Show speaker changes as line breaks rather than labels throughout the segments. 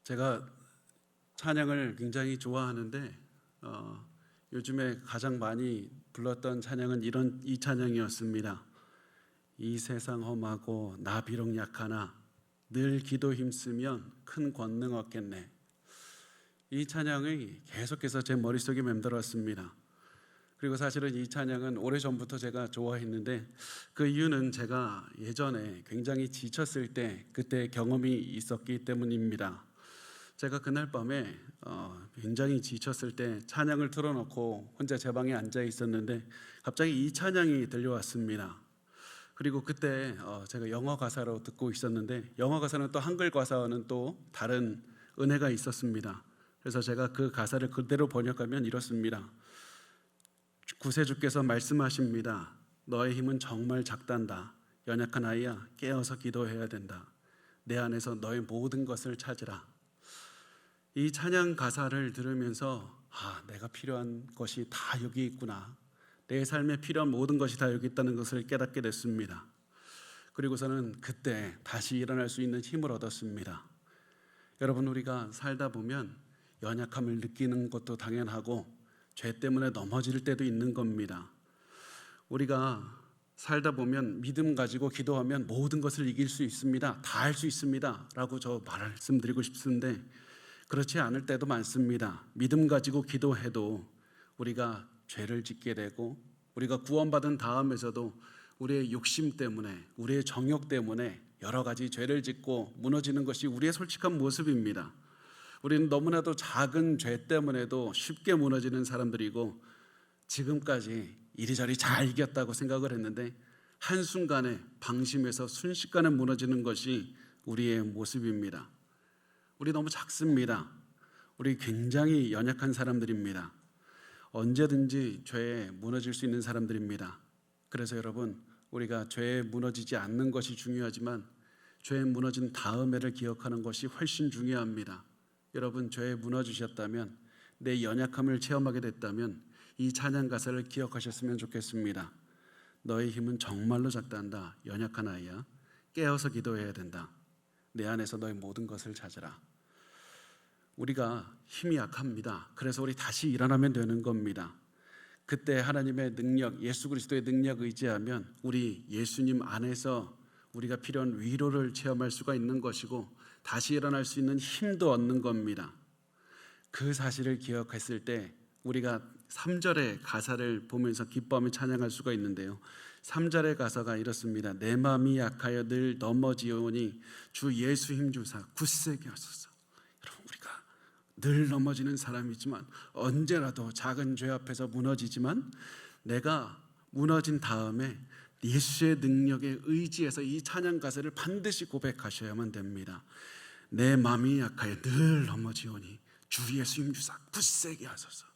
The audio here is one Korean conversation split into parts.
제가 찬양을 굉장히 좋아하는데 요즘에 가장 많이 불렀던 찬양은 이 찬양이었습니다. 이 세상 험하고 나 비록 약하나 늘 기도 힘쓰면 큰 권능 얻겠네. 이 찬양이 계속해서 제 머릿속에 맴돌았습니다. 그리고 사실은 이 찬양은 오래전부터 제가 좋아했는데 그 이유는 제가 예전에 굉장히 지쳤을 때 그때 경험이 있었기 때문입니다. 제가 그날 밤에 굉장히 지쳤을 때 찬양을 틀어놓고 혼자 제 방에 앉아 있었는데 갑자기 이 찬양이 들려왔습니다. 그리고 그때 제가 영어 가사로 듣고 있었는데 영어 가사는 또 한글 가사와는 또 다른 은혜가 있었습니다. 그래서 제가 그 가사를 그대로 번역하면 이렇습니다. 구세주께서 말씀하십니다. 너의 힘은 정말 작단다. 연약한 아이야, 깨어서 기도해야 된다. 내 안에서 너의 모든 것을 찾으라. 이 찬양 가사를 들으면서 내가 필요한 것이 다 여기 있구나. 내 삶에 필요한 모든 것이 다 여기 있다는 것을 깨닫게 됐습니다. 그리고서는 그때 다시 일어날 수 있는 힘을 얻었습니다. 여러분, 우리가 살다 보면 연약함을 느끼는 것도 당연하고 죄 때문에 넘어질 때도 있는 겁니다. 우리가 살다 보면 믿음 가지고 기도하면 모든 것을 이길 수 있습니다. 다 할 수 있습니다. 라고 저 말씀드리고 싶은데 그렇지 않을 때도 많습니다. 믿음 가지고 기도해도 우리가 죄를 짓게 되고 우리가 구원받은 다음에서도 우리의 욕심 때문에 우리의 정욕 때문에 여러 가지 죄를 짓고 무너지는 것이 우리의 솔직한 모습입니다. 우리는 너무나도 작은 죄 때문에도 쉽게 무너지는 사람들이고 지금까지 이리저리 잘 이겼다고 생각을 했는데 한순간에 방심해서 순식간에 무너지는 것이 우리의 모습입니다. 우리 너무 작습니다. 우리 굉장히 연약한 사람들입니다. 언제든지 죄에 무너질 수 있는 사람들입니다. 그래서 여러분, 우리가 죄에 무너지지 않는 것이 중요하지만 죄에 무너진 다음에를 기억하는 것이 훨씬 중요합니다. 여러분, 죄에 무너지셨다면 내 연약함을 체험하게 됐다면 이 찬양 가사를 기억하셨으면 좋겠습니다. 너의 힘은 정말로 작단다. 연약한 아이야, 깨어서 기도해야 된다. 내 안에서 너의 모든 것을 찾으라. 우리가 힘이 약합니다. 그래서 우리 다시 일어나면 되는 겁니다. 그때 하나님의 능력, 예수 그리스도의 능력 의지하면 우리 예수님 안에서 우리가 필요한 위로를 체험할 수가 있는 것이고 다시 일어날 수 있는 힘도 얻는 겁니다. 그 사실을 기억했을 때 우리가 3절의 가사를 보면서 기뻐하며 찬양할 수가 있는데요. 3절의 가사가 이렇습니다. 내 마음이 약하여 늘 넘어지오니 주 예수 힘주사 굳세게 하소서. 여러분, 우리가 늘 넘어지는 사람이지만 언제라도 작은 죄 앞에서 무너지지만 내가 무너진 다음에 예수의 능력에 의지해서 이 찬양 가사를 반드시 고백하셔야만 됩니다. 내 마음이 약하여 늘 넘어지오니 주 예수 힘주사 굳세게 하소서.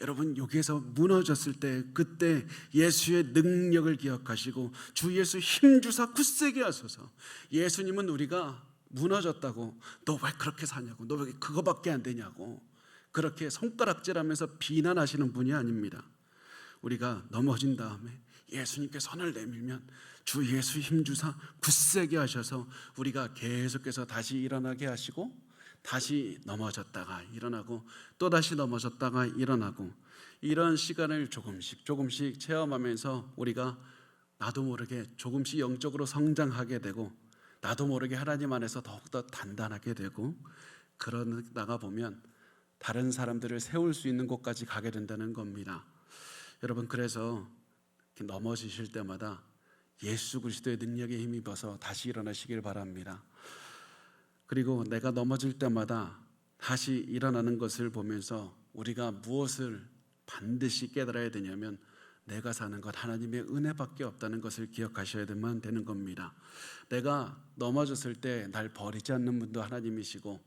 여러분, 여기에서 무너졌을 때 그때 예수의 능력을 기억하시고 주 예수 힘주사 굳세게 하소서. 예수님은 우리가 무너졌다고 너 왜 그렇게 사냐고, 너 왜 그거밖에 안 되냐고 그렇게 손가락질하면서 비난하시는 분이 아닙니다. 우리가 넘어진 다음에 예수님께 손을 내밀면 주 예수 힘주사 굳세게 하셔서 우리가 계속해서 다시 일어나게 하시고 다시 넘어졌다가 일어나고 또 다시 넘어졌다가 일어나고 이런 시간을 조금씩 체험하면서 우리가 나도 모르게 조금씩 영적으로 성장하게 되고 나도 모르게 하나님 안에서 더욱더 단단하게 되고 그러다가 보면 다른 사람들을 세울 수 있는 곳까지 가게 된다는 겁니다. 여러분, 그래서 넘어지실 때마다 예수 그리스도의 능력에 힘입어서 다시 일어나시길 바랍니다. 그리고 내가 넘어질 때마다 다시 일어나는 것을 보면서 우리가 무엇을 반드시 깨달아야 되냐면 내가 사는 것 하나님의 은혜밖에 없다는 것을 기억하셔야만 되는 겁니다. 내가 넘어졌을 때 날 버리지 않는 분도 하나님이시고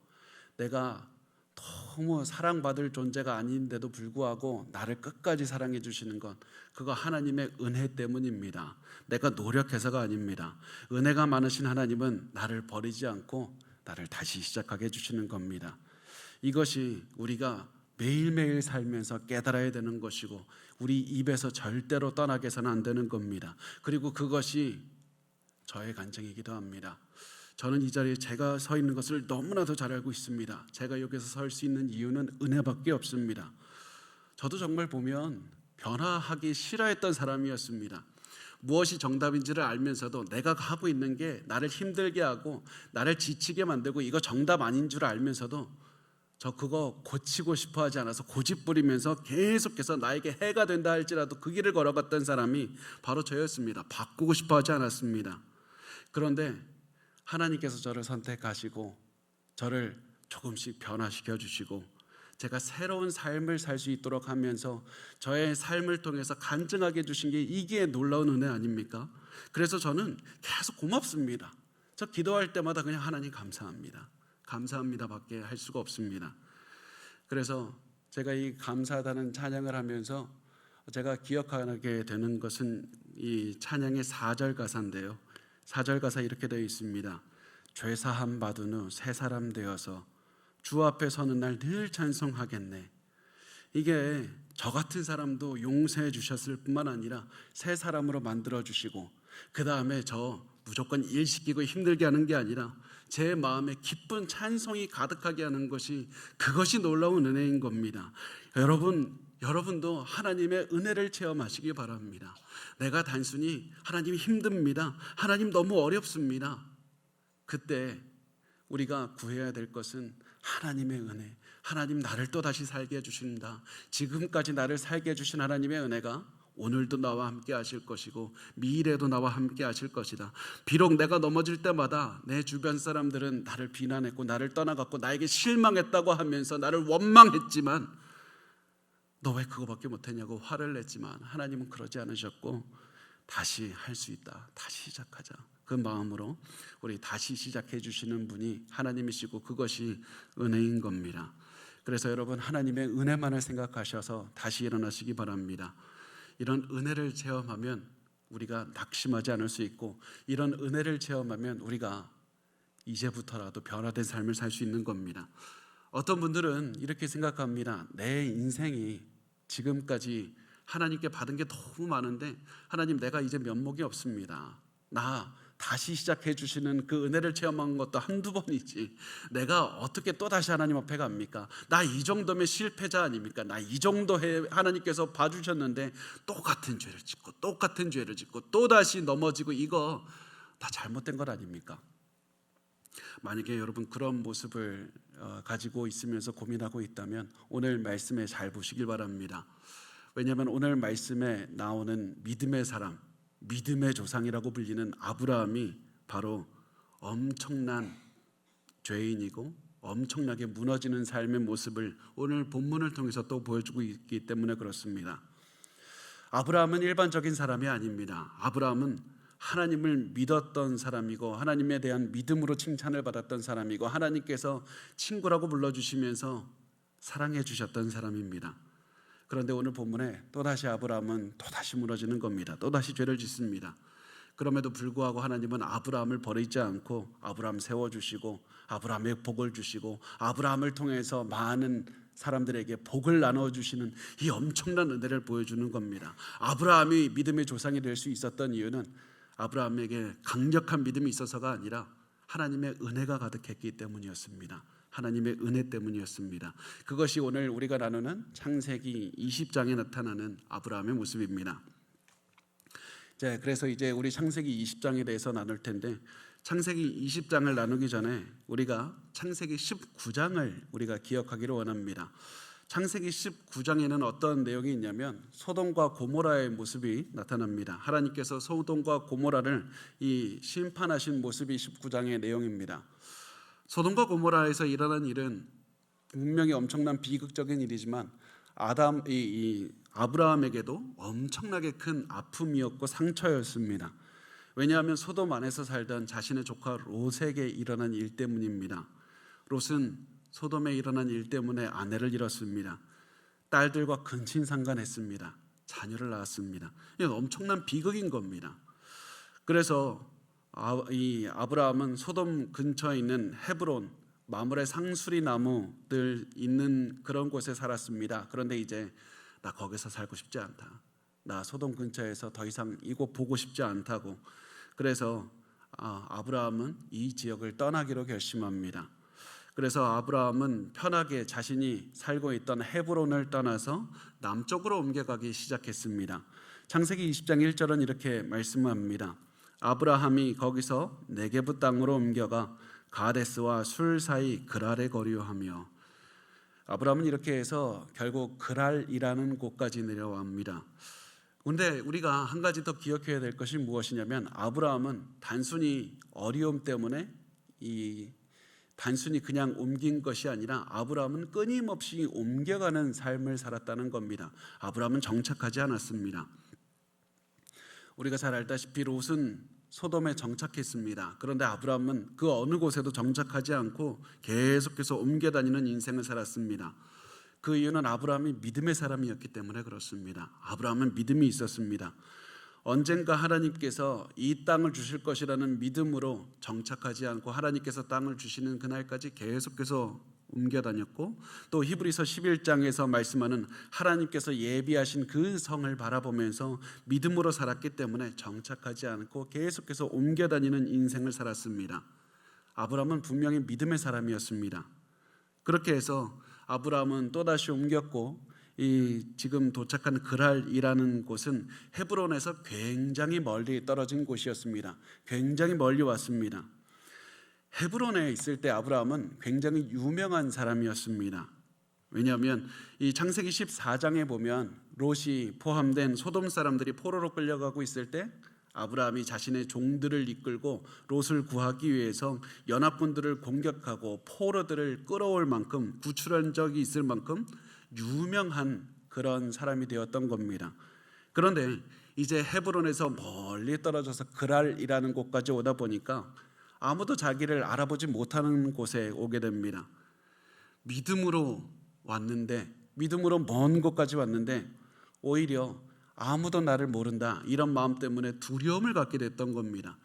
내가 너무 사랑받을 존재가 아닌데도 불구하고 나를 끝까지 사랑해 주시는 것, 그거 하나님의 은혜 때문입니다. 내가 노력해서가 아닙니다. 은혜가 많으신 하나님은 나를 버리지 않고 나를 다시 시작하게 해주시는 겁니다. 이것이 우리가 매일매일 살면서 깨달아야 되는 것이고 우리 입에서 절대로 떠나게 해서는 안 되는 겁니다. 그리고 그것이 저의 간증이기도 합니다. 저는 이 자리에 제가 서 있는 것을 너무나도 잘 알고 있습니다. 제가 여기서 설 수 있는 이유는 은혜밖에 없습니다. 저도 정말 보면 변화하기 싫어했던 사람이었습니다. 무엇이 정답인지를 알면서도 내가 하고 있는 게 나를 힘들게 하고 나를 지치게 만들고 이거 정답 아닌 줄 알면서도 저 그거 고치고 싶어 하지 않아서 고집 부리면서 계속해서 나에게 해가 된다 할지라도 그 길을 걸어갔던 사람이 바로 저였습니다. 바꾸고 싶어 하지 않았습니다. 그런데 하나님께서 저를 선택하시고 저를 조금씩 변화시켜 주시고 제가 새로운 삶을 살 수 있도록 하면서 저의 삶을 통해서 간증하게 해주신 게 이게 놀라운 은혜 아닙니까? 그래서 저는 계속 고맙습니다. 저 기도할 때마다 그냥 하나님 감사합니다. 감사합니다밖에 할 수가 없습니다. 그래서 제가 이 감사하다는 찬양을 하면서 제가 기억하게 되는 것은 이 찬양의 4절 가사인데요. 4절 가사 이렇게 되어 있습니다. 죄사함 받은 후 새 사람 되어서 주 앞에 서는 날 늘 찬송하겠네. 이게 저 같은 사람도 용서해 주셨을 뿐만 아니라 새 사람으로 만들어 주시고 그 다음에 저 무조건 일 시키고 힘들게 하는 게 아니라 제 마음에 기쁜 찬송이 가득하게 하는 것이 그것이 놀라운 은혜인 겁니다. 여러분도 하나님의 은혜를 체험하시기 바랍니다. 내가 단순히 하나님 힘듭니다. 하나님 너무 어렵습니다. 그때 우리가 구해야 될 것은 하나님의 은혜. 하나님 나를 또다시 살게 해주신다. 지금까지 나를 살게 해주신 하나님의 은혜가 오늘도 나와 함께 하실 것이고 미래도 나와 함께 하실 것이다. 비록 내가 넘어질 때마다 내 주변 사람들은 나를 비난했고 나를 떠나갔고 나에게 실망했다고 하면서 나를 원망했지만 너 왜 그거밖에 못했냐고 화를 냈지만 하나님은 그러지 않으셨고 다시 할 수 있다. 다시 시작하자. 그 마음으로 우리 다시 시작해 주시는 분이 하나님이시고 그것이 은혜인 겁니다. 그래서 여러분 하나님의 은혜만을 생각하셔서 다시 일어나시기 바랍니다. 이런 은혜를 체험하면 우리가 낙심하지 않을 수 있고 이런 은혜를 체험하면 우리가 이제부터라도 변화된 삶을 살 수 있는 겁니다. 어떤 분들은 이렇게 생각합니다. 내 인생이 지금까지 하나님께 받은 게 너무 많은데 하나님 내가 이제 면목이 없습니다. 나 다시 시작해 주시는 그 은혜를 체험한 것도 한두 번이지 내가 어떻게 또다시 하나님 앞에 갑니까? 나 이 정도면 실패자 아닙니까? 나 이 정도 하나님께서 봐주셨는데 똑같은 죄를 짓고 또다시 넘어지고 이거 다 잘못된 것 아닙니까? 만약에 여러분 그런 모습을 가지고 있으면서 고민하고 있다면 오늘 말씀에 잘 보시길 바랍니다. 왜냐하면 오늘 말씀에 나오는 믿음의 사람, 믿음의 조상이라고 불리는 아브라함이 바로 엄청난 죄인이고 엄청나게 무너지는 삶의 모습을 오늘 본문을 통해서 또 보여주고 있기 때문에 그렇습니다. 아브라함은 일반적인 사람이 아닙니다. 아브라함은 하나님을 믿었던 사람이고 하나님에 대한 믿음으로 칭찬을 받았던 사람이고 하나님께서 친구라고 불러주시면서 사랑해 주셨던 사람입니다. 그런데 오늘 본문에 또다시 아브라함은 또다시 무너지는 겁니다. 또다시 죄를 짓습니다. 그럼에도 불구하고 하나님은 아브라함을 버리지 않고 아브라함 세워주시고 아브라함의 복을 주시고 아브라함을 통해서 많은 사람들에게 복을 나눠주시는 이 엄청난 은혜를 보여주는 겁니다. 아브라함이 믿음의 조상이 될 수 있었던 이유는 아브라함에게 강력한 믿음이 있어서가 아니라 하나님의 은혜가 가득했기 때문이었습니다. 하나님의 은혜 때문이었습니다. 그것이 오늘 우리가 나누는 창세기 20장에 나타나는 아브라함의 모습입니다. 그래서 이제 우리 창세기 20장에 대해서 나눌 텐데 창세기 20장을 나누기 전에 우리가 창세기 19장을 우리가 기억하기를 원합니다. 창세기 19장에는 어떤 내용이 있냐면 소돔과 고모라의 모습이 나타납니다. 하나님께서 소돔과 고모라를 이 심판하신 모습이 19장의 내용입니다. 소돔과 고모라에서 일어난 일은 분명히 엄청난 비극적인 일이지만 아브라함에게도 엄청나게 큰 아픔이었고 상처였습니다. 왜냐하면 소돔 안에서 살던 자신의 조카 롯에게 일어난 일 때문입니다. 롯은 소돔에 일어난 일 때문에 아내를 잃었습니다. 딸들과 근친상간했습니다. 자녀를 낳았습니다. 이건 엄청난 비극인 겁니다. 그래서 이 아브라함은 소돔 근처에 있는 헤브론 마므레 상수리 나무들 있는 그런 곳에 살았습니다. 그런데 이제 나 거기서 살고 싶지 않다. 나 소돔 근처에서 더 이상 이곳 보고 싶지 않다고. 그래서 아브라함은 이 지역을 떠나기로 결심합니다. 그래서 아브라함은 편하게 자신이 살고 있던 헤브론을 떠나서 남쪽으로 옮겨가기 시작했습니다. 창세기 20장 1절은 이렇게 말씀합니다. 아브라함이 거기서 네게부 땅으로 옮겨가 가데스와 술 사이 그랄에 거류하며, 아브라함은 이렇게 해서 결국 그랄이라는 곳까지 내려옵니다. 그런데 우리가 한 가지 더 기억해야 될 것이 무엇이냐면, 아브라함은 단순히 어려움 때문에 단순히 그냥 옮긴 것이 아니라 아브라함은 끊임없이 옮겨가는 삶을 살았다는 겁니다. 아브라함은 정착하지 않았습니다. 우리가 잘 알다시피 롯은 소돔에 정착했습니다. 그런데 아브라함은 그 어느 곳에도 정착하지 않고 계속해서 옮겨다니는 인생을 살았습니다. 그 이유는 아브라함이 믿음의 사람이었기 때문에 그렇습니다. 아브라함은 믿음이 있었습니다. 언젠가 하나님께서 이 땅을 주실 것이라는 믿음으로 정착하지 않고 하나님께서 땅을 주시는 그날까지 계속해서 옮겨다녔고, 또 히브리서 11장에서 말씀하는 하나님께서 예비하신 그 성을 바라보면서 믿음으로 살았기 때문에 정착하지 않고 계속해서 옮겨다니는 인생을 살았습니다. 아브라함은 분명히 믿음의 사람이었습니다. 그렇게 해서 아브라함은 또다시 옮겼고, 지금 도착한 그랄이라는 곳은 헤브론에서 굉장히 멀리 떨어진 곳이었습니다. 굉장히 멀리 왔습니다. 헤브론에 있을 때 아브라함은 굉장히 유명한 사람이었습니다. 왜냐하면 이 창세기 14장에 보면 롯이 포함된 소돔 사람들이 포로로 끌려가고 있을 때 아브라함이 자신의 종들을 이끌고 롯을 구하기 위해서 연합군들을 공격하고 포로들을 끌어올 만큼, 구출한 적이 있을 만큼 유명한 그런 사람이 되었던 겁니다. 그런데 이제 헤브론에서 멀리 떨어져서 그랄이라는 곳까지 오다 보니까 아무도 자기를 알아보지 못하는 곳에 오게 됩니다. 믿음으로 왔는데, 믿음으로 먼 곳까지 왔는데 오히려 아무도 나를 모른다, 이런 마음 때문에 두려움을 갖게 됐던 겁니다.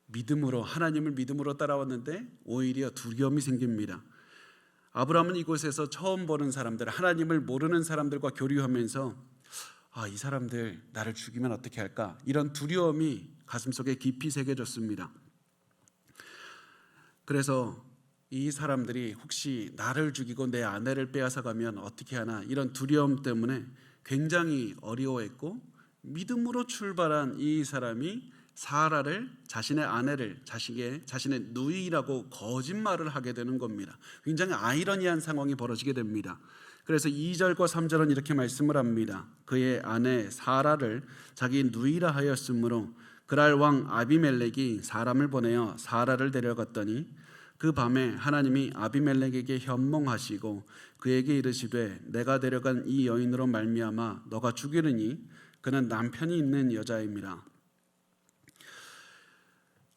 믿음으로, 하나님을 믿음으로 따라왔는데 오히려 두려움이 생깁니다. 아브라함은 이곳에서 처음 보는 사람들, 하나님을 모르는 사람들과 교류하면서 이 사람들 나를 죽이면 어떻게 할까, 이런 두려움이 가슴속에 깊이 새겨졌습니다. 그래서 이 사람들이 혹시 나를 죽이고 내 아내를 빼앗아가면 어떻게 하나, 이런 두려움 때문에 굉장히 어려워했고, 믿음으로 출발한 이 사람이 사라를, 자신의 아내를 자신의 누이라고 거짓말을 하게 되는 겁니다. 굉장히 아이러니한 상황이 벌어지게 됩니다. 그래서 2절과 3절은 이렇게 말씀을 합니다. 그의 아내 사라를 자기 누이라 하였으므로 그랄 왕 아비멜렉이 사람을 보내어 사라를 데려갔더니 그 밤에 하나님이 아비멜렉에게 현몽하시고 그에게 이르시되 내가 데려간 이 여인으로 말미암아 너가 죽이르니 그는 남편이 있는 여자임이라.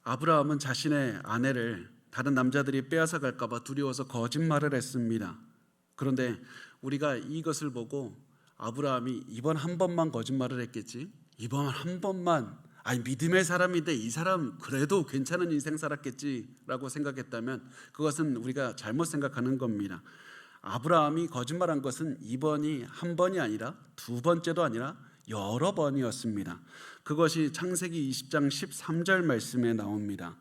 아브라함은 자신의 아내를 다른 남자들이 빼앗아 갈까 봐 두려워서 거짓말을 했습니다. 그런데 우리가 이것을 보고 아브라함이 이번 한 번만 거짓말을 했겠지, 이번 한 번만 믿음의 사람인데 이 사람 그래도 괜찮은 인생 살았겠지라고 생각했다면 그것은 우리가 잘못 생각하는 겁니다. 아브라함이 거짓말한 것은 이번이 한 번이 아니라 두 번째도 아니라 여러 번이었습니다. 그것이 창세기 20장 13절 말씀에 나옵니다.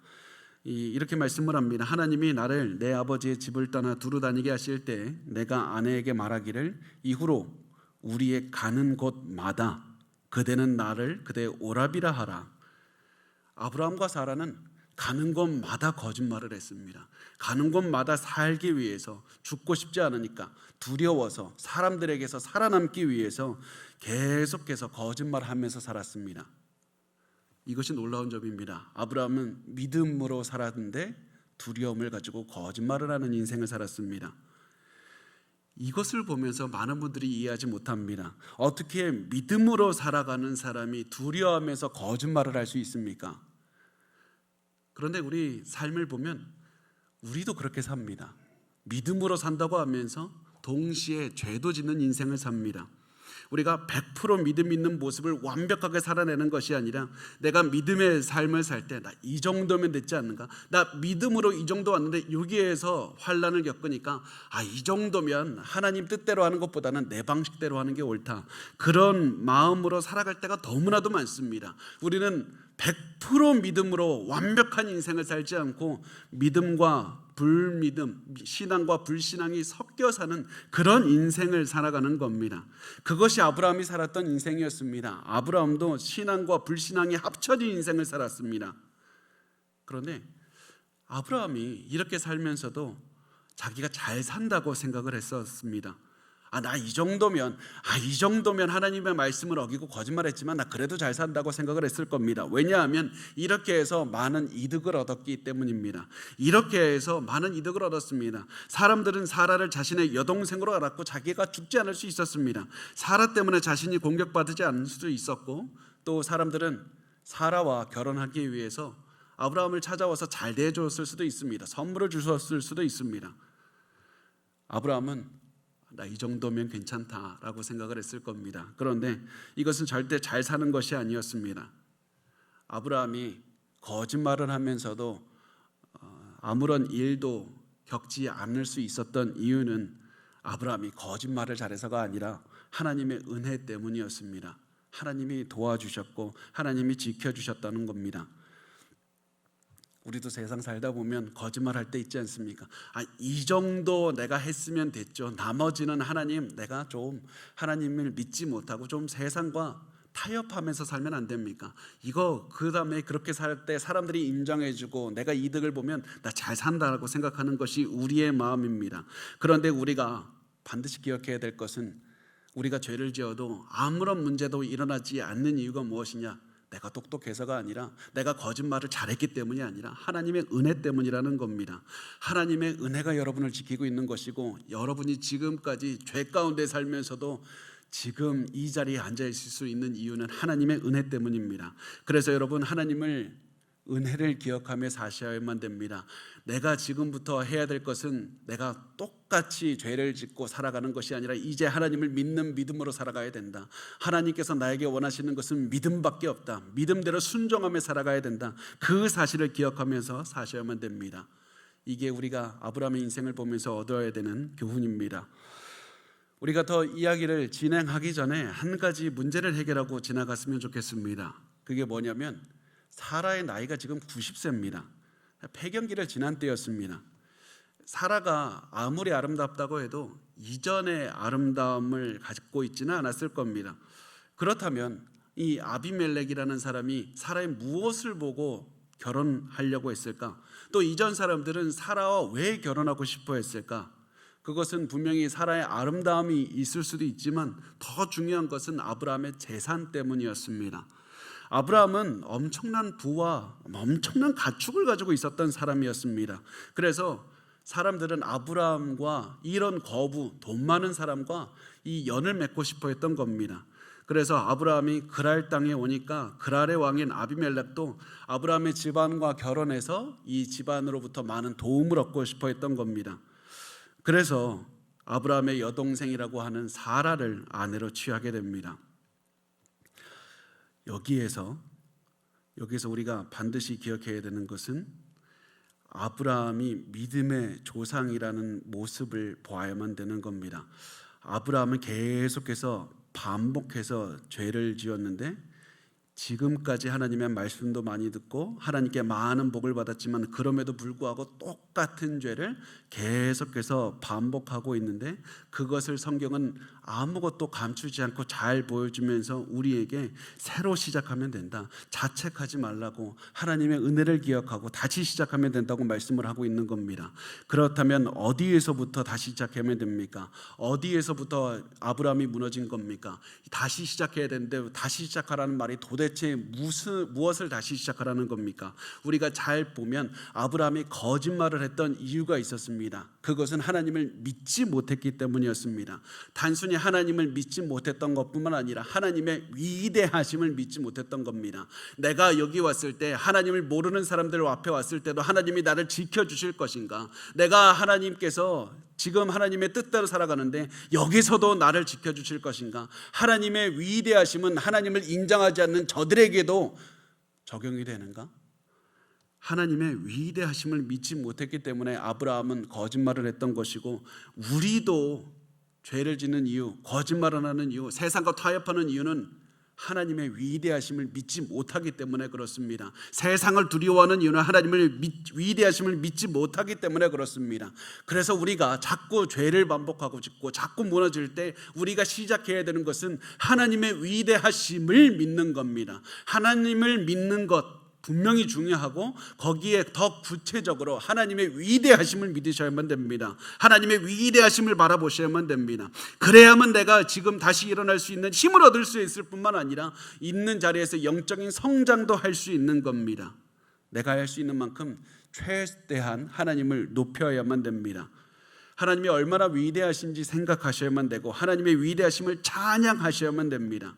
이렇게 말씀을 합니다. 하나님이 나를 내 아버지의 집을 떠나 두루 다니게 하실 때 내가 아내에게 말하기를 이후로 우리의 가는 곳마다 그대는 나를 그대의 오라비라 하라. 아브라함과 사라는 가는 곳마다 거짓말을 했습니다. 가는 곳마다 살기 위해서, 죽고 싶지 않으니까, 두려워서, 사람들에게서 살아남기 위해서 계속해서 거짓말하면서 살았습니다. 이것이 놀라운 점입니다. 아브라함은 믿음으로 살았는데 두려움을 가지고 거짓말을 하는 인생을 살았습니다. 이것을 보면서 많은 분들이 이해하지 못합니다. 어떻게 믿음으로 살아가는 사람이 두려워하면서 거짓말을 할 수 있습니까? 그런데 우리 삶을 보면 우리도 그렇게 삽니다. 믿음으로 산다고 하면서 동시에 죄도 짓는 인생을 삽니다. 우리가 100% 믿음 있는 모습을 완벽하게 살아내는 것이 아니라 내가 믿음의 삶을 살 때 나 이 정도면 됐지 않는가? 나 믿음으로 이 정도 왔는데 여기에서 환난을 겪으니까 이 정도면 하나님 뜻대로 하는 것보다는 내 방식대로 하는 게 옳다. 그런 마음으로 살아갈 때가 너무나도 많습니다. 우리는 100% 믿음으로 완벽한 인생을 살지 않고 믿음과 불მ믿음, 신앙과 불신앙이 섞여 사는 그런 인생을 살아가는 겁니다. 그것이 아브라함이 살았던 인생이었습니다. 아브라함도 신앙과 불신앙이 합쳐진 인생을 살았습니다. 그런데 아브라함이 이렇게 살면서도 자기가 잘 산다고 생각을 했었습니다. 나 이 정도면 하나님의 말씀을 어기고 거짓말했지만 나 그래도 잘 산다고 생각을 했을 겁니다. 왜냐하면 이렇게 해서 많은 이득을 얻었기 때문입니다. 이렇게 해서 많은 이득을 얻었습니다. 사람들은 사라를 자신의 여동생으로 알았고 자기가 죽지 않을 수 있었습니다. 사라 때문에 자신이 공격받지 않을 수도 있었고, 또 사람들은 사라와 결혼하기 위해서 아브라함을 찾아와서 잘 대해줬을 수도 있습니다. 선물을 주셨을 수도 있습니다. 아브라함은 나 이 정도면 괜찮다라고 생각을 했을 겁니다. 그런데 이것은 절대 잘 사는 것이 아니었습니다. 아브라함이 거짓말을 하면서도 아무런 일도 겪지 않을 수 있었던 이유는 아브라함이 거짓말을 잘해서가 아니라 하나님의 은혜 때문이었습니다. 하나님이 도와주셨고 하나님이 지켜주셨다는 겁니다. 우리도 세상 살다 보면 거짓말할 때 있지 않습니까? 이 정도 내가 했으면 됐죠. 나머지는 내가 좀 하나님을 믿지 못하고 좀 세상과 타협하면서 살면 안 됩니까? 그 다음에 그렇게 살 때 사람들이 인정해주고 내가 이득을 보면 나 잘 산다라고 생각하는 것이 우리의 마음입니다. 그런데 우리가 반드시 기억해야 될 것은, 우리가 죄를 지어도 아무런 문제도 일어나지 않는 이유가 무엇이냐? 내가 똑똑해서가 아니라, 내가 거짓말을 잘했기 때문이 아니라 하나님의 은혜 때문이라는 겁니다. 하나님의 은혜가 여러분을 지키고 있는 것이고, 여러분이 지금까지 죄 가운데 살면서도 지금 이 자리에 앉아 있을 수 있는 이유는 하나님의 은혜 때문입니다. 그래서 여러분, 하나님을 은혜를 기억하며 사셔야만 됩니다. 내가 지금부터 해야 될 것은 내가 똑같이 죄를 짓고 살아가는 것이 아니라 이제 하나님을 믿는 믿음으로 살아가야 된다. 하나님께서 나에게 원하시는 것은 믿음밖에 없다. 믿음대로 순종하며 살아가야 된다. 그 사실을 기억하면서 사셔야만 됩니다. 이게 우리가 아브라함의 인생을 보면서 얻어야 되는 교훈입니다. 우리가 더 이야기를 진행하기 전에 한 가지 문제를 해결하고 지나갔으면 좋겠습니다. 그게 뭐냐면, 사라의 나이가 지금 90세입니다. 폐경기를 지난 때였습니다. 사라가 아무리 아름답다고 해도 이전의 아름다움을 가지고 있지는 않았을 겁니다. 그렇다면 이 아비멜렉이라는 사람이 사라의 무엇을 보고 결혼하려고 했을까? 또 이전 사람들은 사라와 왜 결혼하고 싶어 했을까? 그것은 분명히 사라의 아름다움이 있을 수도 있지만 더 중요한 것은 아브라함의 재산 때문이었습니다. 아브라함은 엄청난 부와 엄청난 가축을 가지고 있었던 사람이었습니다. 그래서 사람들은 아브라함과 이런 돈 많은 사람과 이 연을 맺고 싶어 했던 겁니다. 그래서 아브라함이 그랄 땅에 오니까 그랄의 왕인 아비멜렉도 아브라함의 집안과 결혼해서 이 집안으로부터 많은 도움을 얻고 싶어 했던 겁니다. 그래서 아브라함의 여동생이라고 하는 사라를 아내로 취하게 됩니다. 여기에서 우리가 반드시 기억해야 되는 것은, 아브라함이 믿음의 조상이라는 모습을 보아야만 되는 겁니다. 아브라함은 계속해서 반복해서 죄를 지었는데, 지금까지 하나님의 말씀도 많이 듣고 하나님께 많은 복을 받았지만 그럼에도 불구하고 똑같은 죄를 계속해서 반복하고 있는데, 그것을 성경은 아무것도 감추지 않고 잘 보여주면서 우리에게 새로 시작하면 된다, 자책하지 말라고, 하나님의 은혜를 기억하고 다시 시작하면 된다고 말씀을 하고 있는 겁니다. 그렇다면 어디에서부터 다시 시작하면 됩니까? 어디에서부터 아브라함이 무너진 겁니까? 다시 시작해야 되는데 다시 시작하라는 말이 도대체 무엇을 다시 시작하라는 겁니까? 우리가 잘 보면 아브라함이 거짓말을 했던 이유가 있었습니다. 그것은 하나님을 믿지 못했기 때문이었습니다. 단순히 하나님을 믿지 못했던 것뿐만 아니라 하나님의 위대하심을 믿지 못했던 겁니다. 내가 여기 왔을 때, 하나님을 모르는 사람들 앞에 왔을 때도 하나님이 나를 지켜주실 것인가? 내가 하나님께서 지금 하나님의 뜻대로 살아가는데 여기서도 나를 지켜주실 것인가? 하나님의 위대하심은 하나님을 인정하지 않는 저들에게도 적용이 되는가? 하나님의 위대하심을 믿지 못했기 때문에 아브라함은 거짓말을 했던 것이고, 우리도 죄를 짓는 이유, 거짓말을 하는 이유, 세상과 타협하는 이유는 하나님의 위대하심을 믿지 못하기 때문에 그렇습니다. 세상을 두려워하는 이유는 하나님을 위대하심을 믿지 못하기 때문에 그렇습니다. 그래서 우리가 자꾸 죄를 반복하고 짓고 자꾸 무너질 때 우리가 시작해야 되는 것은 하나님의 위대하심을 믿는 겁니다. 하나님을 믿는 것 분명히 중요하고 거기에 더 구체적으로 하나님의 위대하심을 믿으셔야만 됩니다. 하나님의 위대하심을 바라보셔야만 됩니다. 그래야만 내가 지금 다시 일어날 수 있는 힘을 얻을 수 있을 뿐만 아니라 있는 자리에서 영적인 성장도 할 수 있는 겁니다. 내가 할 수 있는 만큼 최대한 하나님을 높여야만 됩니다. 하나님이 얼마나 위대하신지 생각하셔야만 되고 하나님의 위대하심을 찬양하셔야만 됩니다.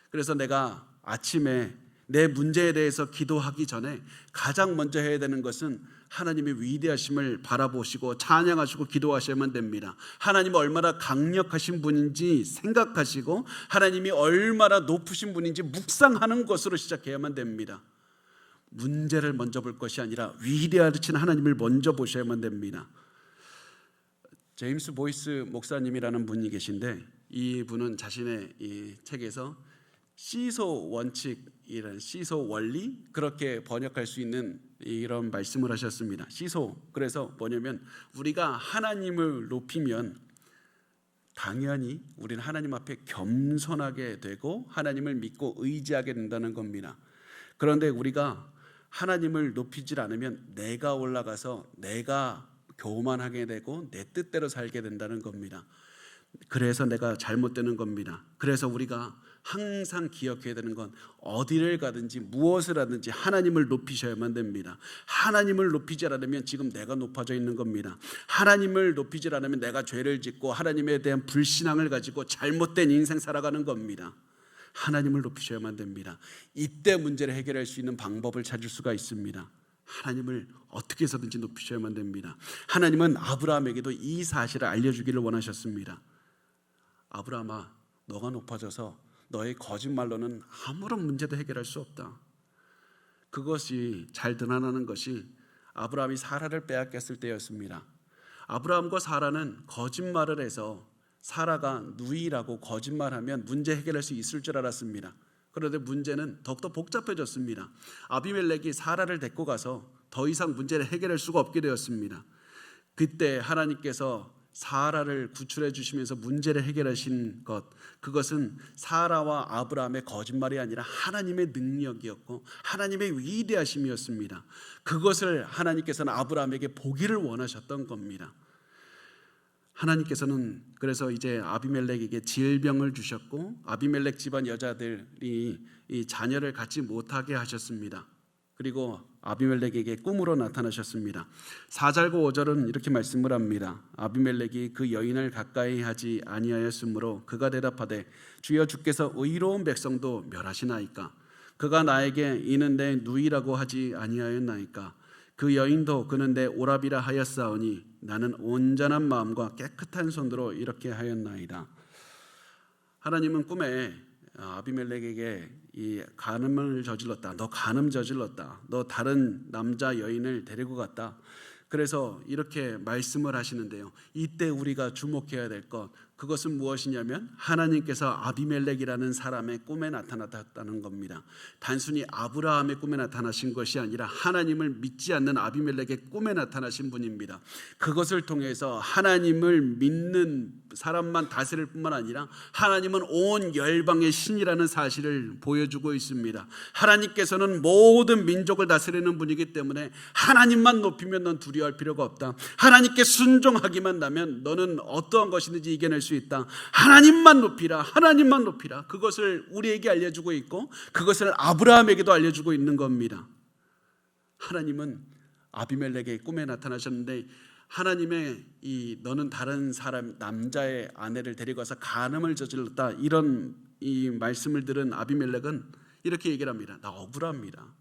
그래서 내가 아침에 내 문제에 대해서 기도하기 전에 가장 먼저 해야 되는 것은 하나님의 위대하심을 바라보시고 찬양하시고 기도하셔야만 됩니다. 하나님이 얼마나 강력하신 분인지 생각하시고 하나님이 얼마나 높으신 분인지 묵상하는 것으로 시작해야만 됩니다. 문제를 먼저 볼 것이 아니라 위대하신 하나님을 먼저 보셔야만 됩니다. 제임스 보이스 목사님이라는 분이 계신데 이 분은 자신의 이 책에서 시소 원칙이란 시소 원리 그렇게 번역할 수 있는 이런 말씀을 하셨습니다. 시소 그래서 뭐냐면 우리가 하나님을 높이면 당연히 우리는 하나님 앞에 겸손하게 되고 하나님을 믿고 의지하게 된다는 겁니다. 그런데 우리가 하나님을 높이질 않으면 내가 올라가서 내가 교만하게 되고 내 뜻대로 살게 된다는 겁니다. 그래서 내가 잘못되는 겁니다. 그래서 우리가 항상 기억해야 되는 건 어디를 가든지 무엇을 하든지 하나님을 높이셔야만 됩니다. 하나님을 높이지 않으면 지금 내가 높아져 있는 겁니다. 하나님을 높이지 않으면 내가 죄를 짓고 하나님에 대한 불신앙을 가지고 잘못된 인생 살아가는 겁니다. 하나님을 높이셔야만 됩니다. 이때 문제를 해결할 수 있는 방법을 찾을 수가 있습니다. 하나님을 어떻게 해서든지 높이셔야만 됩니다. 하나님은 아브라함에게도 이 사실을 알려주기를 원하셨습니다. 아브라함아, 너가 높아져서 너의 거짓말로는 아무런 문제도 해결할 수 없다. 그것이 잘 드러나는 것이 아브라함이 사라를 빼앗겼을 때였습니다. 아브라함과 사라는 거짓말을 해서 사라가 누이라고 거짓말하면 문제 해결할 수 있을 줄 알았습니다. 그런데 문제는 더욱더 복잡해졌습니다. 아비멜렉이 사라를 데리고 가서 더 이상 문제를 해결할 수가 없게 되었습니다. 그때 하나님께서 사라를 구출해 주시면서 문제를 해결하신 것, 그것은 사라와 아브라함의 거짓말이 아니라 하나님의 능력이었고 하나님의 위대하심이었습니다. 그것을 하나님께서는 아브라함에게 보기를 원하셨던 겁니다. 하나님께서는 그래서 이제 아비멜렉에게 질병을 주셨고 아비멜렉 집안 여자들이 이 자녀를 갖지 못하게 하셨습니다. 그리고 아비멜렉에게 꿈으로 나타나셨습니다. 4절과 5절은 이렇게 말씀을 합니다. 아비멜렉이 그 여인을 가까이 하지 아니하였으므로 그가 대답하되 주여 주께서 의로운 백성도 멸하시나이까? 그가 나에게 이는 내 누이라고 하지 아니하였나이까? 그 여인도 그는 내 오라비라 하였사오니 나는 온전한 마음과 깨끗한 손으로 이렇게 하였나이다. 하나님은 꿈에 아비멜렉에게 이 간음을 저질렀다. 너 간음 저질렀다. 너 다른 남자 여인을 데리고 갔다. 그래서 이렇게 말씀을 하시는데요. 이때 우리가 주목해야 될 것, 그것은 무엇이냐면 하나님께서 아비멜렉이라는 사람의 꿈에 나타났다는 겁니다. 단순히 아브라함의 꿈에 나타나신 것이 아니라 하나님을 믿지 않는 아비멜렉의 꿈에 나타나신 분입니다. 그것을 통해서 하나님을 믿는 사람만 다스릴 뿐만 아니라 하나님은 온 열방의 신이라는 사실을 보여주고 있습니다. 하나님께서는 모든 민족을 다스리는 분이기 때문에 하나님만 높이면 넌 두려워할 필요가 없다. 하나님께 순종하기만 하면 너는 어떠한 것이든지 이겨낼 수 있다. 하나님만 높이라. 하나님만 높이라. 그것을 우리에게 알려주고 있고 그것을 아브라함에게도 알려주고 있는 겁니다. 하나님은 아비멜렉의 꿈에 나타나셨는데 하나님의 이 너는 다른 사람 남자의 아내를 데리고 와서 간음을 저질렀다 이런 이 말씀을 들은 아비멜렉은 이렇게 얘기를 합니다. 나 억울합니다.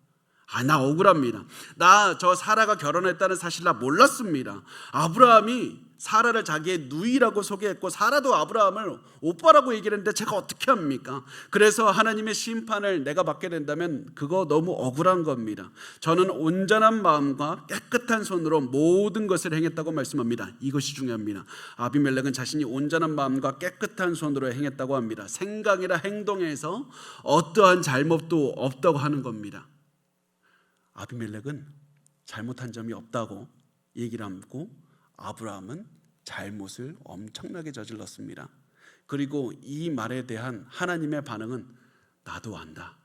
나 억울합니다. 나 저 사라가 결혼했다는 사실 나 몰랐습니다. 아브라함이 사라를 자기의 누이라고 소개했고 사라도 아브라함을 오빠라고 얘기를 했는데 제가 어떻게 합니까? 그래서 하나님의 심판을 내가 받게 된다면 그거 너무 억울한 겁니다. 저는 온전한 마음과 깨끗한 손으로 모든 것을 행했다고 말씀합니다. 이것이 중요합니다. 아비멜렉은 자신이 온전한 마음과 깨끗한 손으로 행했다고 합니다. 생각이나 행동에서 어떠한 잘못도 없다고 하는 겁니다. 아비멜렉은 잘못한 점이 없다고 얘기를 하고 아브라함은 잘못을 엄청나게 저질렀습니다. 그리고 이 말에 대한 하나님의 반응은 나도 안다,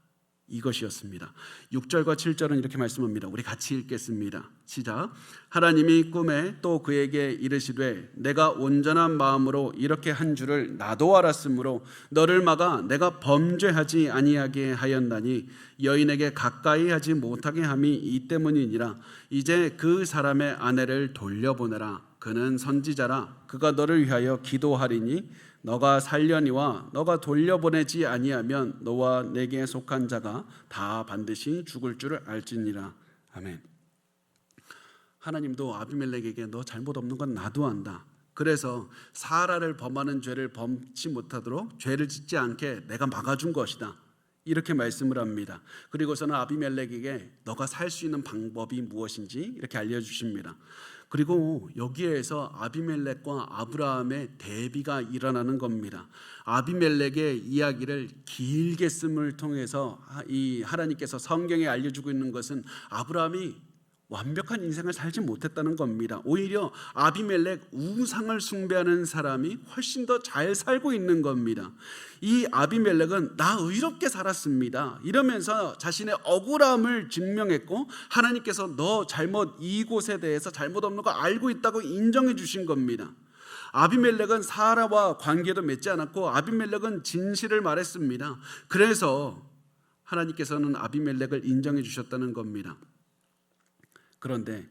이것이었습니다. 6절과 7절은 이렇게 말씀합니다. 우리 같이 읽겠습니다. 시작. 하나님이 꿈에 또 그에게 이르시되 내가 온전한 마음으로 이렇게 한 줄을 나도 알았으므로 너를 막아 내가 범죄하지 아니하게 하였나니 여인에게 가까이 하지 못하게 함이 이 때문이니라. 이제 그 사람의 아내를 돌려보내라. 그는 선지자라. 그가 너를 위하여 기도하리니 너가 살려니와 너가 돌려보내지 아니하면 너와 내게 속한 자가 다 반드시 죽을 줄을 알지니라. 아멘. 하나님도 아비멜렉에게 너 잘못 없는 건 나도 안다. 그래서 사라를 범하는 죄를 범치 못하도록 죄를 짓지 않게 내가 막아준 것이다, 이렇게 말씀을 합니다. 그리고서는 아비멜렉에게 너가 살 수 있는 방법이 무엇인지 이렇게 알려주십니다. 그리고 여기에서 아비멜렉과 아브라함의 대비가 일어나는 겁니다. 아비멜렉의 이야기를 길게 씀을 통해서 이 하나님께서 성경에 알려주고 있는 것은 아브라함이 완벽한 인생을 살지 못했다는 겁니다. 오히려 아비멜렉 우상을 숭배하는 사람이 훨씬 더 잘 살고 있는 겁니다. 이 아비멜렉은 나 의롭게 살았습니다 이러면서 자신의 억울함을 증명했고 하나님께서 너 잘못 이곳에 대해서 잘못 없는 거 알고 있다고 인정해 주신 겁니다. 아비멜렉은 사라와 관계도 맺지 않았고 아비멜렉은 진실을 말했습니다. 그래서 하나님께서는 아비멜렉을 인정해 주셨다는 겁니다. 그런데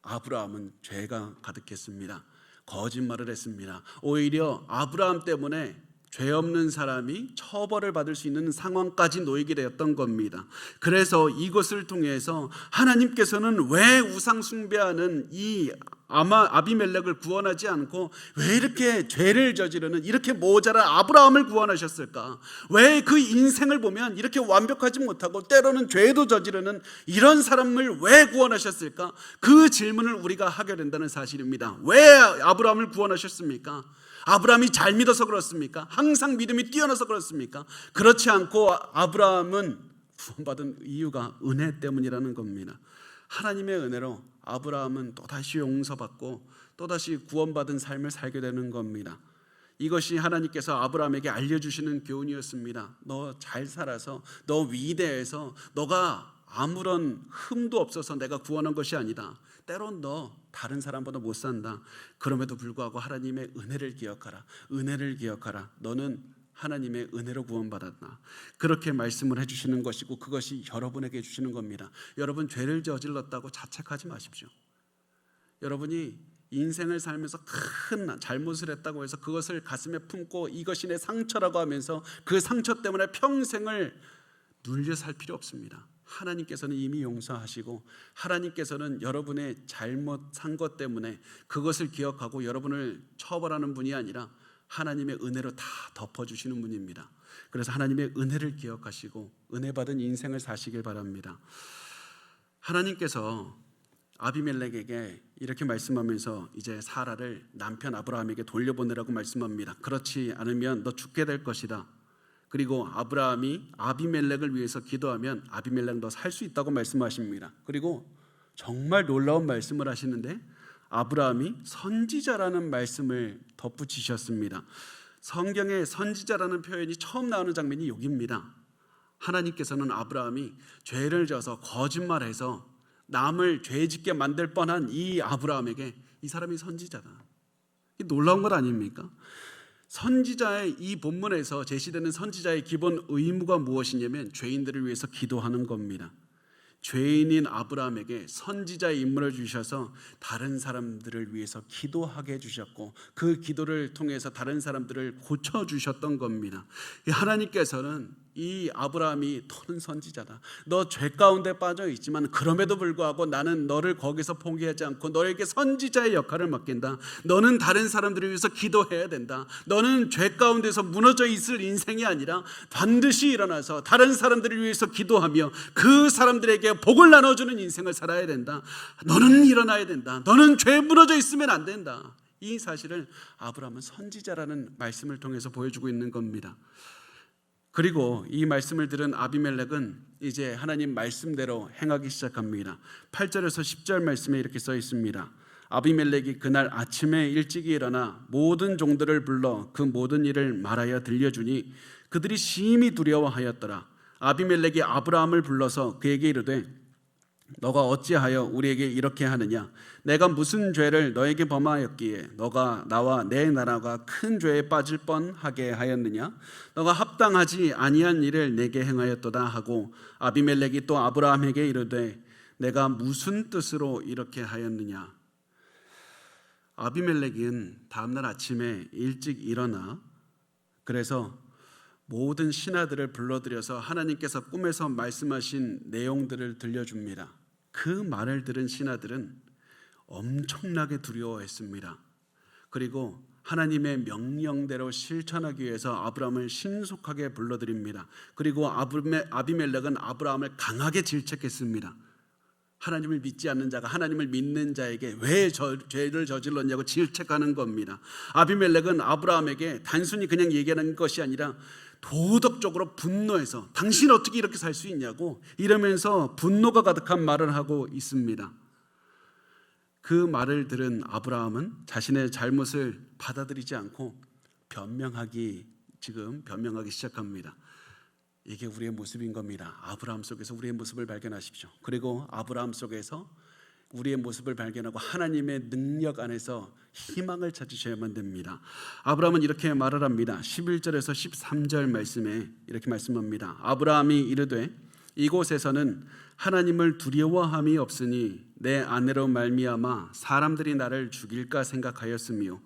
아브라함은 죄가 가득했습니다. 거짓말을 했습니다. 오히려 아브라함 때문에 죄 없는 사람이 처벌을 받을 수 있는 상황까지 놓이게 되었던 겁니다. 그래서 이것을 통해서 하나님께서는 왜 우상 숭배하는 이 아비멜렉을 구원하지 않고 왜 이렇게 죄를 저지르는 이렇게 모자란 아브라함을 구원하셨을까? 왜 그 인생을 보면 이렇게 완벽하지 못하고 때로는 죄도 저지르는 이런 사람을 왜 구원하셨을까? 그 질문을 우리가 하게 된다는 사실입니다. 왜 아브라함을 구원하셨습니까? 아브라함이 잘 믿어서 그렇습니까? 항상 믿음이 뛰어나서 그렇습니까? 그렇지 않고 아브라함은 구원받은 이유가 은혜 때문이라는 겁니다. 하나님의 은혜로 아브라함은 또다시 용서받고 또다시 구원받은 삶을 살게 되는 겁니다. 이것이 하나님께서 아브라함에게 알려주시는 교훈이었습니다. 너 잘 살아서 너 위대해서 너가 아무런 흠도 없어서 내가 구원한 것이 아니다. 때론 너 다른 사람보다 못 산다. 그럼에도 불구하고 하나님의 은혜를 기억하라. 은혜를 기억하라. 너는 하나님의 은혜로 구원받았다. 그렇게 말씀을 해주시는 것이고 그것이 여러분에게 주시는 겁니다. 여러분 죄를 저질렀다고 자책하지 마십시오. 여러분이 인생을 살면서 큰 잘못을 했다고 해서 그것을 가슴에 품고 이것이 내 상처라고 하면서 그 상처 때문에 평생을 눌려 살 필요 없습니다. 하나님께서는 이미 용서하시고 하나님께서는 여러분의 잘못한 것 때문에 그것을 기억하고 여러분을 처벌하는 분이 아니라 하나님의 은혜로 다 덮어주시는 분입니다. 그래서 하나님의 은혜를 기억하시고 은혜 받은 인생을 사시길 바랍니다. 하나님께서 아비멜렉에게 이렇게 말씀하면서 이제 사라를 남편 아브라함에게 돌려보내라고 말씀합니다. 그렇지 않으면 너 죽게 될 것이다. 그리고 아브라함이 아비멜렉을 위해서 기도하면 아비멜렉 너 살 수 있다고 말씀하십니다. 그리고 정말 놀라운 말씀을 하시는데 아브라함이 선지자라는 말씀을 덧붙이셨습니다. 성경에 선지자라는 표현이 처음 나오는 장면이 여기입니다. 하나님께서는 아브라함이 죄를 져서 거짓말해서 남을 죄짓게 만들 뻔한 이 아브라함에게 이 사람이 선지자다. 놀라운 것 아닙니까? 선지자의 이 본문에서 제시되는 선지자의 기본 의무가 무엇이냐면 죄인들을 위해서 기도하는 겁니다. 죄인인 아브라함에게 선지자의 임무를 주셔서 다른 사람들을 위해서 기도하게 해주셨고 그 기도를 통해서 다른 사람들을 고쳐주셨던 겁니다. 하나님께서는 이 아브라함이 너는 선지자다. 너 죄 가운데 빠져 있지만 그럼에도 불구하고 나는 너를 거기서 포기하지 않고 너에게 선지자의 역할을 맡긴다. 너는 다른 사람들을 위해서 기도해야 된다. 너는 죄 가운데서 무너져 있을 인생이 아니라 반드시 일어나서 다른 사람들을 위해서 기도하며 그 사람들에게 복을 나눠주는 인생을 살아야 된다. 너는 일어나야 된다. 너는 죄에 무너져 있으면 안 된다. 이 사실을 아브라함은 선지자라는 말씀을 통해서 보여주고 있는 겁니다. 그리고 이 말씀을 들은 아비멜렉은 이제 하나님 말씀대로 행하기 시작합니다. 8절에서 10절 말씀에 이렇게 써 있습니다. 아비멜렉이 그날 아침에 일찍이 일어나 모든 종들을 불러 그 모든 일을 말하여 들려주니 그들이 심히 두려워하였더라. 아비멜렉이 아브라함을 불러서 그에게 이르되 너가 어찌하여 우리에게 이렇게 하느냐? 내가 무슨 죄를 너에게 범하였기에 너가 나와 내 나라가 큰 죄에 빠질 뻔하게 하였느냐? 너가 합당하지 아니한 일을 내게 행하였도다 하고 아비멜렉이 또 아브라함에게 이르되 내가 무슨 뜻으로 이렇게 하였느냐? 아비멜렉은 다음날 아침에 일찍 일어나 그래서 모든 신하들을 불러들여서 하나님께서 꿈에서 말씀하신 내용들을 들려줍니다. 그 말을 들은 신하들은 엄청나게 두려워했습니다. 그리고 하나님의 명령대로 실천하기 위해서 아브라함을 신속하게 불러들입니다. 그리고 아비멜렉은 아브라함을 강하게 질책했습니다. 하나님을 믿지 않는 자가 하나님을 믿는 자에게 왜 죄를 저질렀냐고 질책하는 겁니다. 아비멜렉은 아브라함에게 단순히 그냥 얘기하는 것이 아니라 도덕적으로 분노해서 당신 어떻게 이렇게 살 수 있냐고 이러면서 분노가 가득한 말을 하고 있습니다. 그 말을 들은 아브라함은 자신의 잘못을 받아들이지 않고 변명하기 시작합니다. 이게 우리의 모습인 겁니다. 아브라함 속에서 우리의 모습을 발견하십시오. 그리고 아브라함 속에서 우리의 모습을 발견하고 하나님의 능력 안에서 희망을 찾으셔야만 됩니다. 아브라함은 이렇게 말을 합니다. 11절에서 13절 말씀에 이렇게 말씀합니다. 아브라함이 이르되 이곳에서는 하나님을 두려워함이 없으니 내 아내로 말미암아 사람들이 나를 죽일까 생각하였으며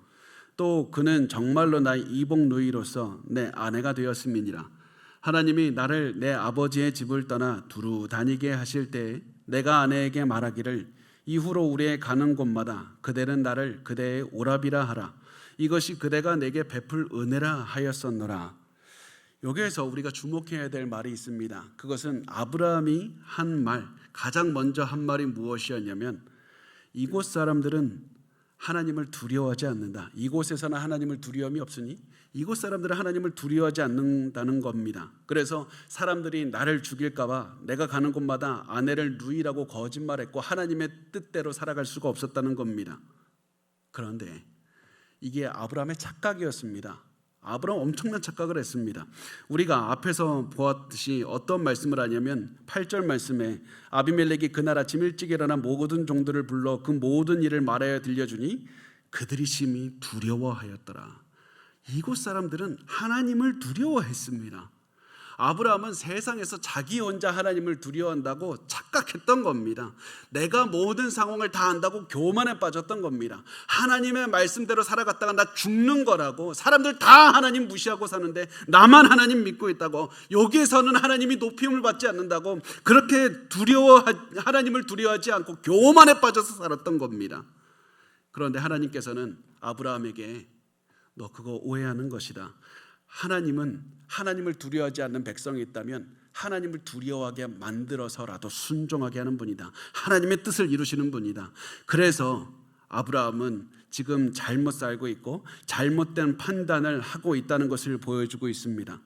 또 그는 정말로 나의 이복 누이로서 내 아내가 되었음이니라. 하나님이 나를 내 아버지의 집을 떠나 두루 다니게 하실 때에 내가 아내에게 말하기를 이후로 우리의 가는 곳마다 그대는 나를 그대의 오라비라 하라. 이것이 그대가 내게 베풀 은혜라 하였었노라. 여기에서 우리가 주목해야 될 말이 있습니다. 그것은 아브라함이 한 말, 가장 먼저 한 말이 무엇이었냐면 이곳 사람들은 하나님을 두려워하지 않는다. 이곳에서는 하나님을 두려움이 없으니 이곳 사람들은 하나님을 두려워하지 않는다는 겁니다. 그래서 사람들이 나를 죽일까 봐 내가 가는 곳마다 아내를 누이라고 거짓말했고 하나님의 뜻대로 살아갈 수가 없었다는 겁니다. 그런데 이게 아브라함의 착각이었습니다. 아브라함 엄청난 착각을 했습니다. 우리가 앞에서 보았듯이 어떤 말씀을 하냐면 8절 말씀에 아비멜렉이 그날 아침 일찍 일어나 모든 종들을 불러 그 모든 일을 말하여 들려주니 그들이 심히 두려워하였더라. 이곳 사람들은 하나님을 두려워했습니다. 아브라함은 세상에서 자기 혼자 하나님을 두려워한다고 착각했던 겁니다. 내가 모든 상황을 다 안다고 교만에 빠졌던 겁니다. 하나님의 말씀대로 살아갔다가 나 죽는 거라고, 사람들 다 하나님 무시하고 사는데 나만 하나님 믿고 있다고, 여기에서는 하나님이 높임을 받지 않는다고 그렇게 하나님을 두려워하지 않고 교만에 빠져서 살았던 겁니다. 그런데 하나님께서는 아브라함에게 너 그거 오해하는 것이다. 하나님은 하나님을 두려워하지 않는 백성이 있다면 하나님을 두려워하게 만들어서라도 순종하게 하는 분이다. 하나님의 뜻을 이루시는 분이다. 그래서 아브라함은 지금 잘못 살고 있고 잘못된 판단을 하고 있다는 것을 보여주고 있습니다.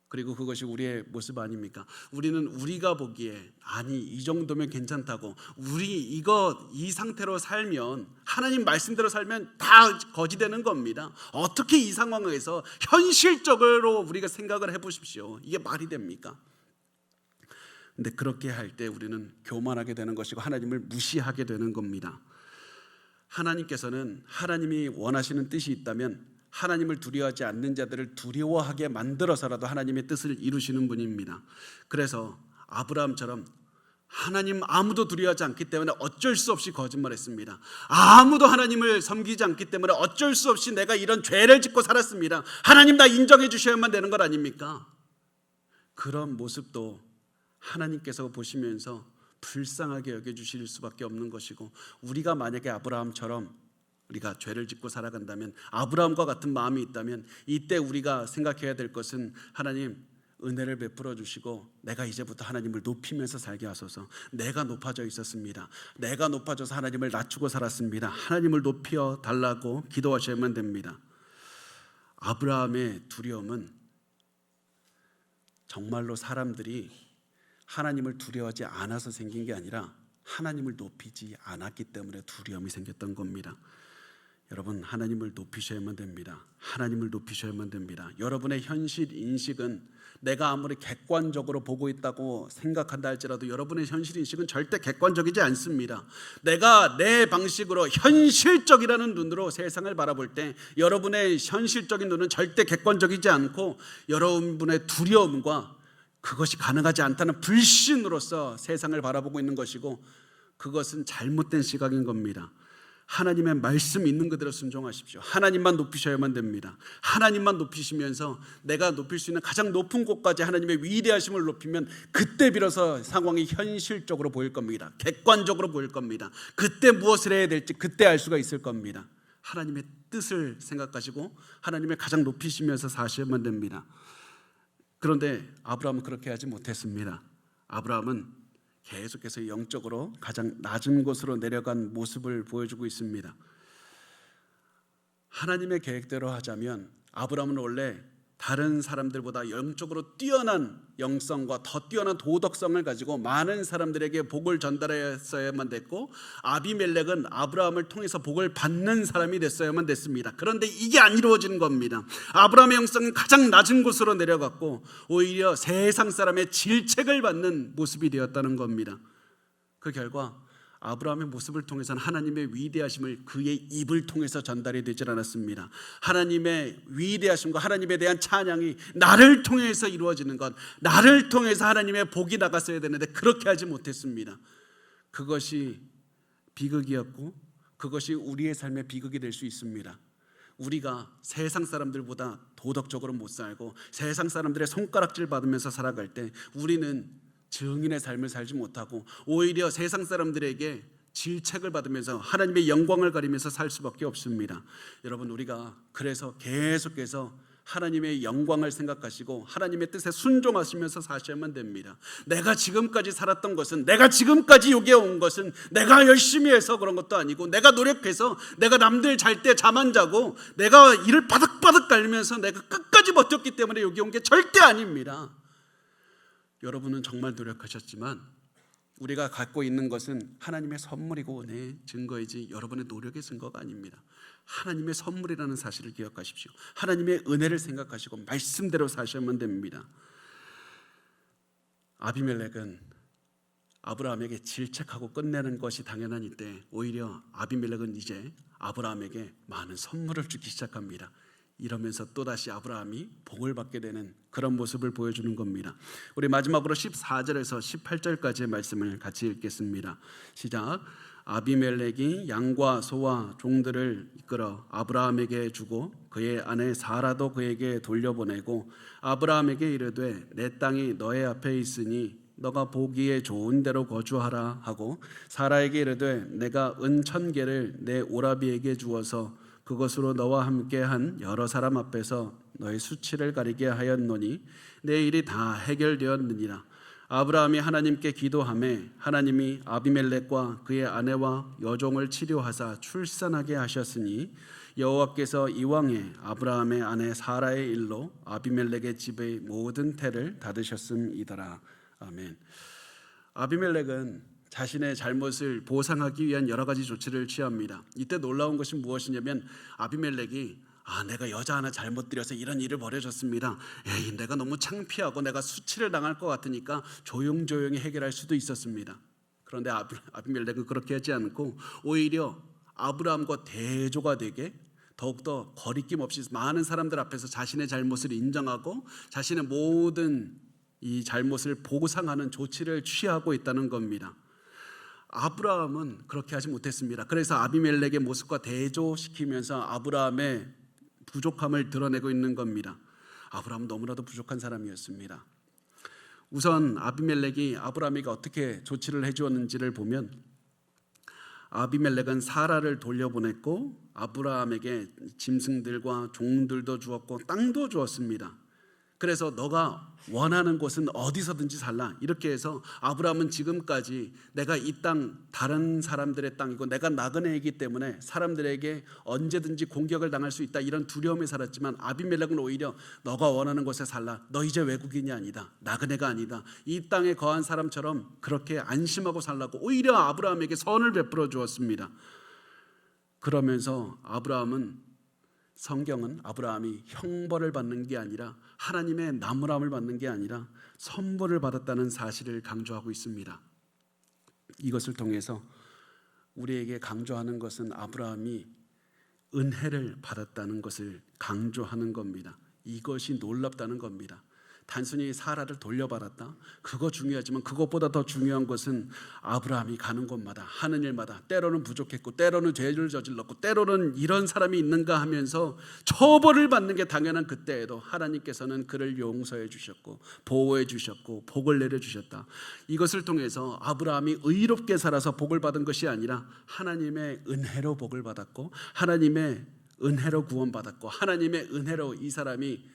그리고 그것이 우리의 모습 아닙니까? 우리는 우리가 보기에 아니 이 정도면 괜찮다고, 우리 이 상태로 살면, 하나님 말씀대로 살면 다 거지되는 겁니다. 어떻게 이 상황에서 현실적으로 우리가 생각을 해보십시오. 이게 말이 됩니까? 근데 그렇게 할 때 우리는 교만하게 되는 것이고 하나님을 무시하게 되는 겁니다. 하나님께서는 하나님이 원하시는 뜻이 있다면 하나님을 두려워하지 않는 자들을 두려워하게 만들어서라도 하나님의 뜻을 이루시는 분입니다. 그래서 아브라함처럼 하나님 아무도 두려워하지 않기 때문에 어쩔 수 없이 거짓말했습니다. 아무도 하나님을 섬기지 않기 때문에 어쩔 수 없이 내가 이런 죄를 짓고 살았습니다. 하나님 나 인정해 주셔야만 되는 것 아닙니까? 그런 모습도 하나님께서 보시면서 불쌍하게 여겨주실 수밖에 없는 것이고, 우리가 만약에 아브라함처럼 우리가 죄를 짓고 살아간다면, 아브라함과 같은 마음이 있다면, 이때 우리가 생각해야 될 것은 하나님 은혜를 베풀어 주시고 내가 이제부터 하나님을 높이면서 살게 하소서. 내가 높아져 있었습니다. 내가 높아져서 하나님을 낮추고 살았습니다. 하나님을 높여 달라고 기도하셔야만 됩니다. 아브라함의 두려움은 정말로 사람들이 하나님을 두려워하지 않아서 생긴 게 아니라 하나님을 높이지 않았기 때문에 두려움이 생겼던 겁니다. 여러분, 하나님을 높이셔야만 됩니다. 하나님을 높이셔야만 됩니다. 여러분의 현실 인식은 내가 아무리 객관적으로 보고 있다고 생각한다 할지라도 여러분의 현실 인식은 절대 객관적이지 않습니다. 내가 내 방식으로 현실적이라는 눈으로 세상을 바라볼 때 여러분의 현실적인 눈은 절대 객관적이지 않고 여러분의 두려움과 그것이 가능하지 않다는 불신으로서 세상을 바라보고 있는 것이고, 그것은 잘못된 시각인 겁니다. 하나님의 말씀 있는 그대로 순종하십시오. 하나님만 높이셔야만 됩니다. 하나님만 높이시면서 내가 높일 수 있는 가장 높은 곳까지 하나님의 위대하심을 높이면 그때 비로소 상황이 현실적으로 보일 겁니다. 객관적으로 보일 겁니다. 그때 무엇을 해야 될지 그때 알 수가 있을 겁니다. 하나님의 뜻을 생각하시고 하나님을 가장 높이시면서 사셔야만 됩니다. 그런데 아브라함은 그렇게 하지 못했습니다. 아브라함은 계속해서 영적으로 가장 낮은 곳으로 내려간 모습을 보여주고 있습니다. 하나님의 계획대로 하자면 아브라함은 원래 다른 사람들보다 영적으로 뛰어난 영성과 더 뛰어난 도덕성을 가지고 많은 사람들에게 복을 전달했어야만 됐고, 아비멜렉은 아브라함을 통해서 복을 받는 사람이 됐어야만 됐습니다. 그런데 이게 안 이루어지는 겁니다. 아브라함의 영성은 가장 낮은 곳으로 내려갔고 오히려 세상 사람의 질책을 받는 모습이 되었다는 겁니다. 그 결과 아브라함의 모습을 통해서는 하나님의 위대하심을 그의 입을 통해서 전달이 되질 않았습니다. 하나님의 위대하심과 하나님에 대한 찬양이 나를 통해서 이루어지는 것, 나를 통해서 하나님의 복이 나갔어야 되는데 그렇게 하지 못했습니다. 그것이 비극이었고 그것이 우리의 삶의 비극이 될 수 있습니다. 우리가 세상 사람들보다 도덕적으로 못 살고 세상 사람들의 손가락질 받으면서 살아갈 때 우리는 증인의 삶을 살지 못하고 오히려 세상 사람들에게 질책을 받으면서 하나님의 영광을 가리면서 살 수밖에 없습니다. 여러분, 우리가 그래서 계속해서 하나님의 영광을 생각하시고 하나님의 뜻에 순종하시면서 사셔야만 됩니다. 내가 지금까지 살았던 것은, 내가 지금까지 여기에 온 것은 내가 열심히 해서 그런 것도 아니고, 내가 노력해서 내가 남들 잘 때 잠 안 자고 내가 이를 바득바득 갈면서 내가 끝까지 버텼기 때문에 여기 온 게 절대 아닙니다. 여러분은 정말 노력하셨지만 우리가 갖고 있는 것은 하나님의 선물이고 내 증거이지 여러분의 노력의 증거가 아닙니다. 하나님의 선물이라는 사실을 기억하십시오. 하나님의 은혜를 생각하시고 말씀대로 사셔야만 됩니다. 아비멜렉은 아브라함에게 질책하고 끝내는 것이 당연한 이때 오히려 아비멜렉은 이제 아브라함에게 많은 선물을 주기 시작합니다. 이러면서 또다시 아브라함이 복을 받게 되는 그런 모습을 보여주는 겁니다. 우리 마지막으로 14절에서 18절까지의 말씀을 같이 읽겠습니다. 시작. 아비멜렉이 양과 소와 종들을 이끌어 아브라함에게 주고 그의 아내 사라도 그에게 돌려보내고 아브라함에게 이르되 내 땅이 너의 앞에 있으니 너가 보기에 좋은 데로 거주하라 하고 사라에게 이르되 내가 은 1,000개를 내 오라비에게 주어서 그것으로 너와 함께한 여러 사람 앞에서 너의 수치를 가리게 하였노니 내 일이 다 해결되었느니라. 아브라함이 하나님께 기도하매 하나님이 아비멜렉과 그의 아내와 여종을 치료하사 출산하게 하셨으니 여호와께서 이왕에 아브라함의 아내 사라의 일로 아비멜렉의 집의 모든 태를 닫으셨음이더라. 아멘. 아비멜렉은 자신의 잘못을 보상하기 위한 여러 가지 조치를 취합니다. 이때 놀라운 것이 무엇이냐면 아비멜렉이 내가 여자 하나 잘못 들여서 이런 일을 벌여줬습니다. 내가 너무 창피하고 내가 수치를 당할 것 같으니까 조용조용히 해결할 수도 있었습니다. 그런데 아비멜렉은 그렇게 하지 않고 오히려 아브라함과 대조가 되게 더욱더 거리낌 없이 많은 사람들 앞에서 자신의 잘못을 인정하고 자신의 모든 이 잘못을 보상하는 조치를 취하고 있다는 겁니다. 아브라함은 그렇게 하지 못했습니다. 그래서 아비멜렉의 모습과 대조시키면서 아브라함의 부족함을 드러내고 있는 겁니다. 아브라함은 너무나도 부족한 사람이었습니다. 우선 아비멜렉이 아브라함에게 어떻게 조치를 해주었는지를 보면 아비멜렉은 사라를 돌려보냈고 아브라함에게 짐승들과 종들도 주었고 땅도 주었습니다. 그래서 너가 원하는 곳은 어디서든지 살라 이렇게 해서 아브라함은 지금까지 내가 이 땅 다른 사람들의 땅이고 내가 나그네이기 때문에 사람들에게 언제든지 공격을 당할 수 있다 이런 두려움에 살았지만 아비멜렉은 오히려 너가 원하는 곳에 살라, 너 이제 외국인이 아니다, 나그네가 아니다, 이 땅에 거한 사람처럼 그렇게 안심하고 살라고 오히려 아브라함에게 선을 베풀어 주었습니다. 그러면서 성경은 아브라함이 형벌을 받는 게 아니라 하나님의 나무람을 받는 게 아니라 선물을 받았다는 사실을 강조하고 있습니다. 이것을 통해서 우리에게 강조하는 것은 아브라함이 은혜를 받았다는 것을 강조하는 겁니다. 이것이 놀랍다는 겁니다. 단순히 사라를 돌려받았다, 그거 중요하지만 그것보다 더 중요한 것은 아브라함이 가는 곳마다 하는 일마다 때로는 부족했고 때로는 죄를 저질렀고 때로는 이런 사람이 있는가 하면서 처벌을 받는 게 당연한 그때에도 하나님께서는 그를 용서해 주셨고 보호해 주셨고 복을 내려 주셨다. 이것을 통해서 아브라함이 의롭게 살아서 복을 받은 것이 아니라 하나님의 은혜로 복을 받았고 하나님의 은혜로 구원받았고 하나님의 은혜로 이 사람이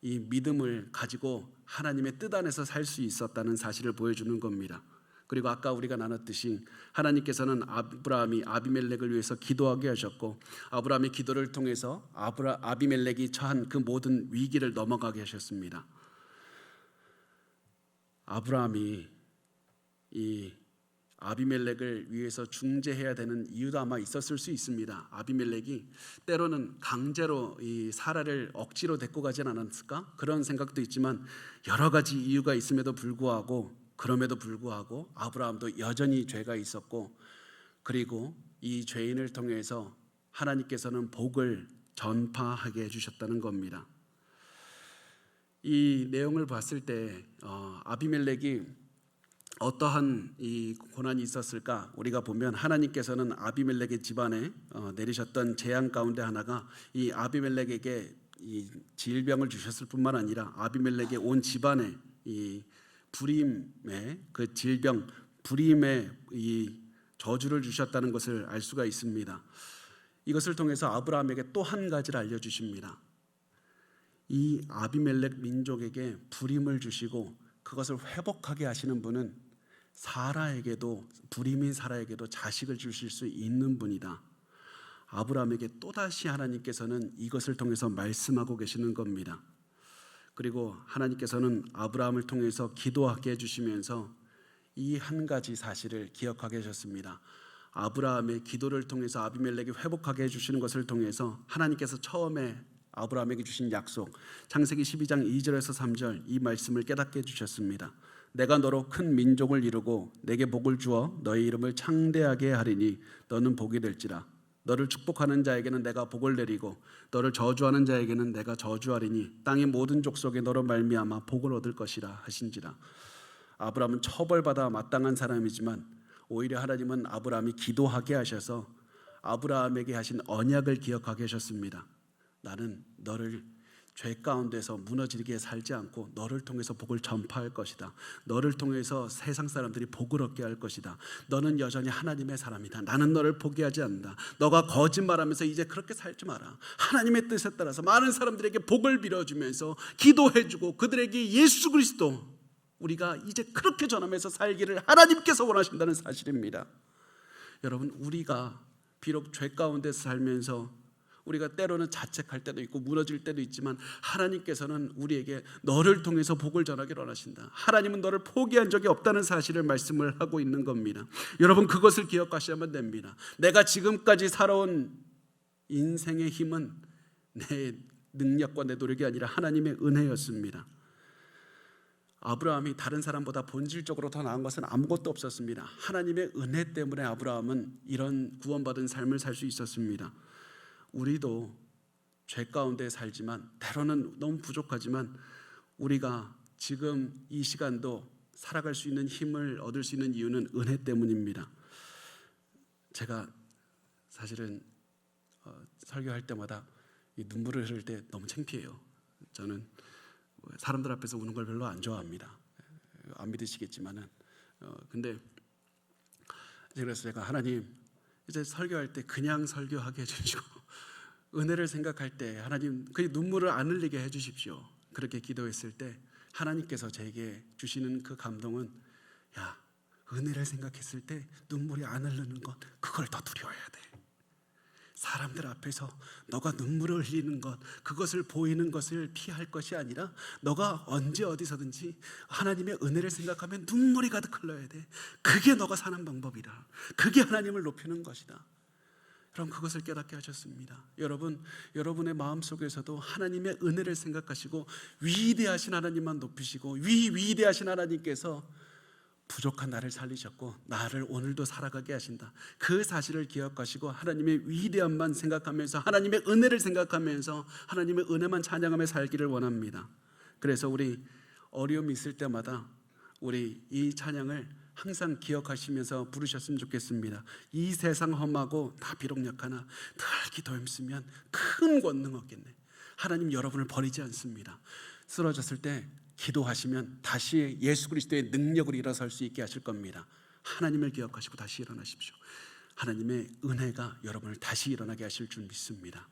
이 믿음을 가지고 하나님의 뜻 안에서 살 수 있었다는 사실을 보여주는 겁니다. 그리고 아까 우리가 나눴듯이 하나님께서는 아브라함이 아비멜렉을 위해서 기도하게 하셨고 아브라함의 기도를 통해서 아비멜렉이 처한 그 모든 위기를 넘어가게 하셨습니다. 아브라함이 이 아비멜렉을 위해서 중재해야 되는 이유도 아마 있었을 수 있습니다. 아비멜렉이 때로는 강제로 이 사라를 억지로 데리고 가진 않았을까? 그런 생각도 있지만 여러 가지 이유가 있음에도 불구하고 그럼에도 불구하고 아브라함도 여전히 죄가 있었고 그리고 이 죄인을 통해서 하나님께서는 복을 전파하게 해주셨다는 겁니다. 이 내용을 봤을 때 아비멜렉이 어떠한 이 고난이 있었을까? 우리가 보면 하나님께서는 아비멜렉의 집안에 내리셨던 재앙 가운데 하나가 이 아비멜렉에게 이 질병을 주셨을 뿐만 아니라 아비멜렉의 온 집안에 이 불임의 그 질병, 불임의 이 저주를 주셨다는 것을 알 수가 있습니다. 이것을 통해서 아브라함에게 또 한 가지를 알려주십니다. 이 아비멜렉 민족에게 불임을 주시고 그것을 회복하게 하시는 분은 사라에게도 불임인 사라에게도 자식을 주실 수 있는 분이다. 아브라함에게 또다시 하나님께서는 이것을 통해서 말씀하고 계시는 겁니다. 그리고 하나님께서는 아브라함을 통해서 기도하게 해주시면서 이 한 가지 사실을 기억하게 하셨습니다. 아브라함의 기도를 통해서 아비멜렉이 회복하게 해주시는 것을 통해서 하나님께서 처음에 아브라함에게 주신 약속, 창세기 12장 2절에서 3절 이 말씀을 깨닫게 해주셨습니다. 내가 너로 큰 민족을 이루고 내게 복을 주어 너의 이름을 창대하게 하리니 너는 복이 될지라. 너를 축복하는 자에게는 내가 복을 내리고 너를 저주하는 자에게는 내가 저주하리니 땅의 모든 족속에 너로 말미암아 복을 얻을 것이라 하신지라. 아브라함은 처벌받아 마땅한 사람이지만 오히려 하나님은 아브라함이 기도하게 하셔서 아브라함에게 하신 언약을 기억하게 하셨습니다. 나는 너를 죄 가운데서 무너지게 살지 않고 너를 통해서 복을 전파할 것이다. 너를 통해서 세상 사람들이 복을 얻게 할 것이다. 너는 여전히 하나님의 사람이다. 나는 너를 포기하지 않는다. 너가 거짓말하면서 이제 그렇게 살지 마라. 하나님의 뜻에 따라서 많은 사람들에게 복을 빌어주면서 기도해주고 그들에게 예수 그리스도 우리가 이제 그렇게 전하면서 살기를 하나님께서 원하신다는 사실입니다. 여러분, 우리가 비록 죄 가운데서 살면서 우리가 때로는 자책할 때도 있고 무너질 때도 있지만 하나님께서는 우리에게 너를 통해서 복을 전하기를 원하신다. 하나님은 너를 포기한 적이 없다는 사실을 말씀을 하고 있는 겁니다. 여러분, 그것을 기억하시면 됩니다. 내가 지금까지 살아온 인생의 힘은 내 능력과 내 노력이 아니라 하나님의 은혜였습니다. 아브라함이 다른 사람보다 본질적으로 더 나은 것은 아무것도 없었습니다. 하나님의 은혜 때문에 아브라함은 이런 구원받은 삶을 살 수 있었습니다. 우리도 죄 가운데 살지만 때로는 너무 부족하지만 우리가 지금 이 시간도 살아갈 수 있는 힘을 얻을 수 있는 이유는 은혜 때문입니다. 제가 사실은 설교할 때마다 이 눈물을 흘릴 때 너무 창피해요. 저는 사람들 앞에서 우는 걸 별로 안 좋아합니다. 안 믿으시겠지만은 근데 그래서 제가 하나님 이제 설교할 때 그냥 설교하게 해주시고 은혜를 생각할 때 하나님 그 눈물을 안 흘리게 해주십시오. 그렇게 기도했을 때 하나님께서 제게 주시는 그 감동은 야, 은혜를 생각했을 때 눈물이 안 흐르는 것 그걸 더 두려워해야 돼. 사람들 앞에서 너가 눈물을 흘리는 것 그것을 보이는 것을 피할 것이 아니라 너가 언제 어디서든지 하나님의 은혜를 생각하면 눈물이 가득 흘러야 돼. 그게 너가 사는 방법이다. 그게 하나님을 높이는 것이다. 여러분 그것을 깨닫게 하셨습니다. 여러분의 마음속에서도 하나님의 은혜를 생각하시고 위대하신 하나님만 높이시고 위대하신 하나님께서 부족한 나를 살리셨고 나를 오늘도 살아가게 하신다. 그 사실을 기억하시고 하나님의 위대함만 생각하면서 하나님의 은혜를 생각하면서 하나님의 은혜만 찬양하며 살기를 원합니다. 그래서 우리 어려움이 있을 때마다 우리 이 찬양을 항상 기억하시면서 부르셨으면 좋겠습니다. 이 세상 험하고 나 비록 약하나 늘 기도 힘쓰면 큰 권능 얻겠네. 하나님 여러분을 버리지 않습니다. 쓰러졌을 때 기도하시면 다시 예수 그리스도의 능력으로 일어설 수 있게 하실 겁니다. 하나님을 기억하시고 다시 일어나십시오. 하나님의 은혜가 여러분을 다시 일어나게 하실 줄 믿습니다.